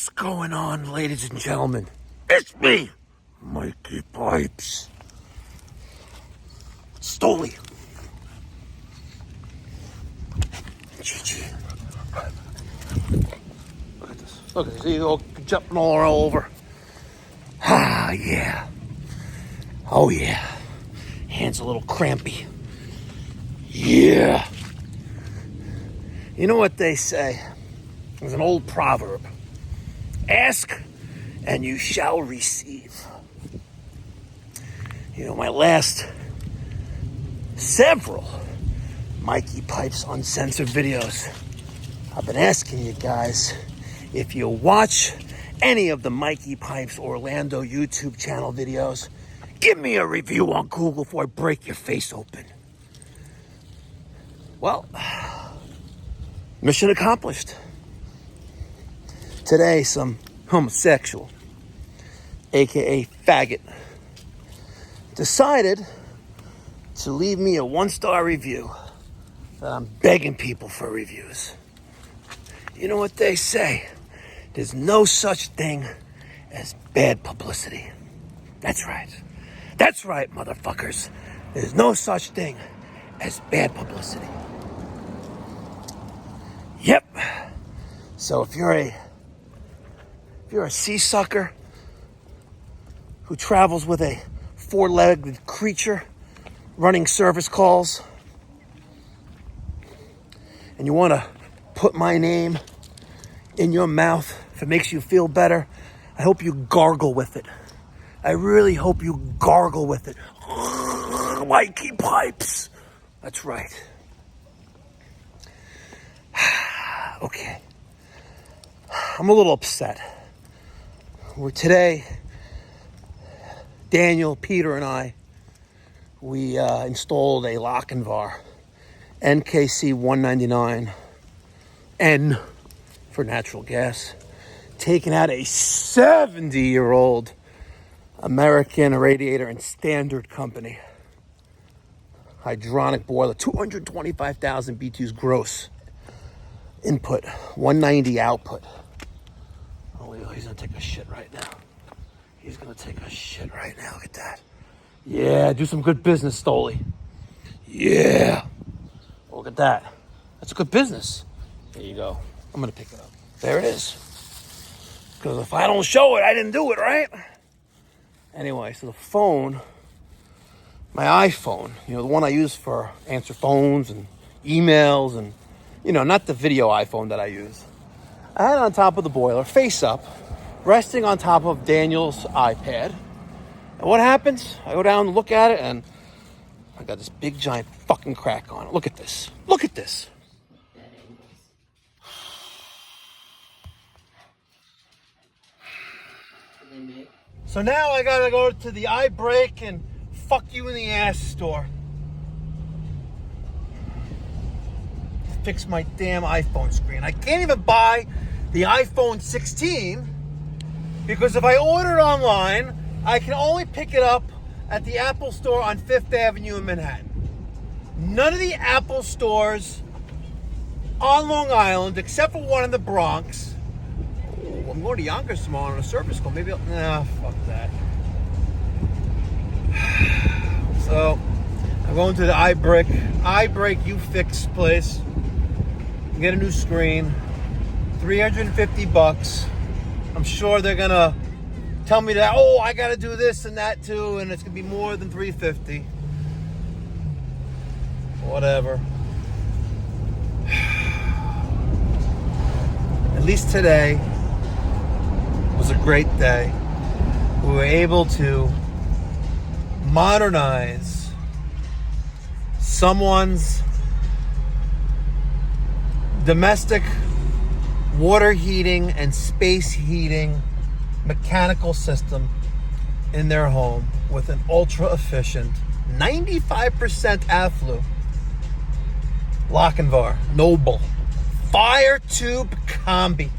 What's going on, ladies and gentlemen? It's me, Mikey Pipes. Stoli. Look at this. Look at this. You go jumping all over. Ah, yeah. Oh, yeah. Hands a little crampy. Yeah. You know what they say? There's an old proverb. Ask and you shall receive. You know, my last several Mikey Pipes Uncensored videos, I've been asking you guys if you watch any of the Mikey Pipes Orlando YouTube channel videos, give me a review on Google before I break your face open. Well, mission accomplished. Today, some homosexual, aka faggot, decided to leave me a 1-star review that I'm begging people for reviews. You know what they say? There's no such thing as bad publicity. That's right. That's right, motherfuckers. There's no such thing as bad publicity. Yep. So if you're a sea sucker who travels with a 4-legged creature running service calls, and you want to put my name in your mouth if it makes you feel better, I hope you gargle with it. I really hope you gargle with it. Mikey Pipes. That's right. Okay. I'm a little upset. Today, Daniel, Peter, and I, we installed a Lochinvar NKC 199 N for natural gas, taking out a 70-year-old American radiator and standard company. Hydronic boiler, 225,000 BTUs gross input, 190 output. He's gonna take a shit right now. He's gonna take a shit right now. Look at that. Yeah, do some good business, Stoli. Yeah. Look at that. That's good business. There you go. I'm gonna pick it up. There it is. Because if I don't show it, I didn't do it, right? Anyway, so the phone, my iPhone, the one I use for answer phones and emails and, not the video iPhone that I use. I had it on top of the boiler, face up, resting on top of Daniel's iPad. And what happens? I go down and look at it, and I got this big, giant fucking crack on it. Look at this. Look at this. So now I gotta go to the iBreak and fuck you in the ass store. Fix my damn iPhone screen. I can't even buy the iPhone 16 because if I order it online, I can only pick it up at the Apple store on 5th Avenue in Manhattan. None of the Apple stores on Long Island, except for one in the Bronx. Oh, I'm going to Yonkers tomorrow on a service call. Maybe fuck that. So, I'm going to the iBreak You Fix place. Get a new screen. $350. I'm sure they're gonna tell me that, I gotta do this and that too, and it's gonna be more than $350. Whatever. At least today was a great day. We were able to modernize someone's domestic water heating and space heating mechanical system in their home with an ultra efficient 95% AFLU Lochinvar Noble fire tube combi.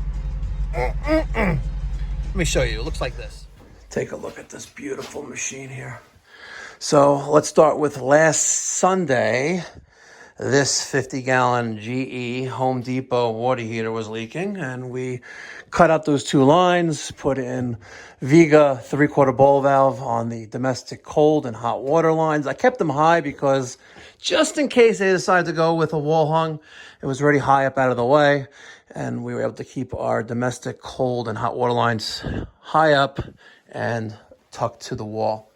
Let me show you. It looks like this. Take a look at this beautiful machine here. So let's start with last Sunday. this 50-gallon GE Home Depot water heater was leaking, and we cut out those 2 lines, put in Viga 3/4 ball valve on the domestic cold and hot water lines. I kept them high because just in case they decide to go with a wall hung, it was already high up out of the way, and we were able to keep our domestic cold and hot water lines high up and tucked to the wall.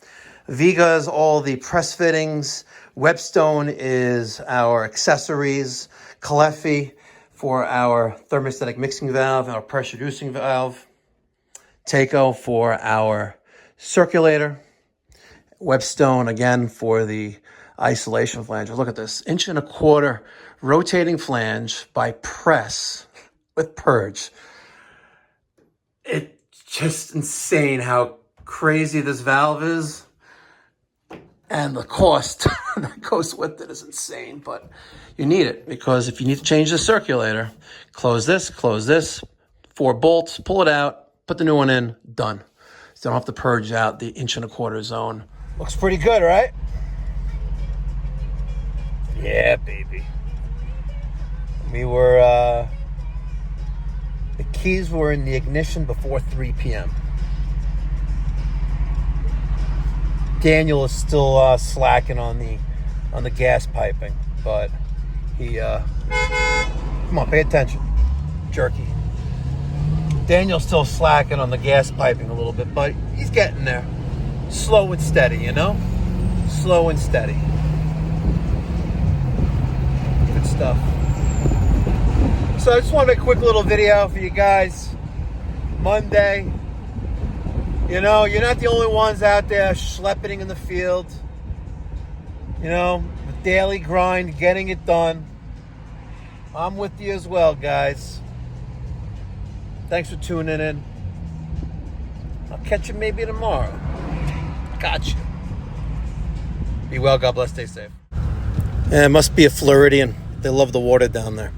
Viga is all the press fittings. Webstone is our accessories. Calefi for our thermostatic mixing valve, our pressure reducing valve. Taco for our circulator. Webstone again for the isolation flange. Look at this, 1.25" rotating flange by press with purge. It's just insane how crazy this valve is. And the cost that goes with it is insane, but you need it because if you need to change the circulator, close this, 4 bolts, pull it out, put the new one in, done. So you don't have to purge out the 1.25" zone. Looks pretty good, right? Yeah, baby. We were, the keys were in the ignition before 3 p.m. Daniel is still slacking on the gas piping, but he come on, pay attention, jerky. Daniel's still slacking on the gas piping a little bit, but he's getting there, slow and steady, you know, slow and steady. Good stuff. So I just want to make a quick little video for you guys. Monday. You know, you're not the only ones out there schlepping in the field. You know, the daily grind, getting it done. I'm with you as well, guys. Thanks for tuning in. I'll catch you maybe tomorrow. Gotcha. Be well, God bless, stay safe. Yeah, it must be a Floridian. They love the water down there.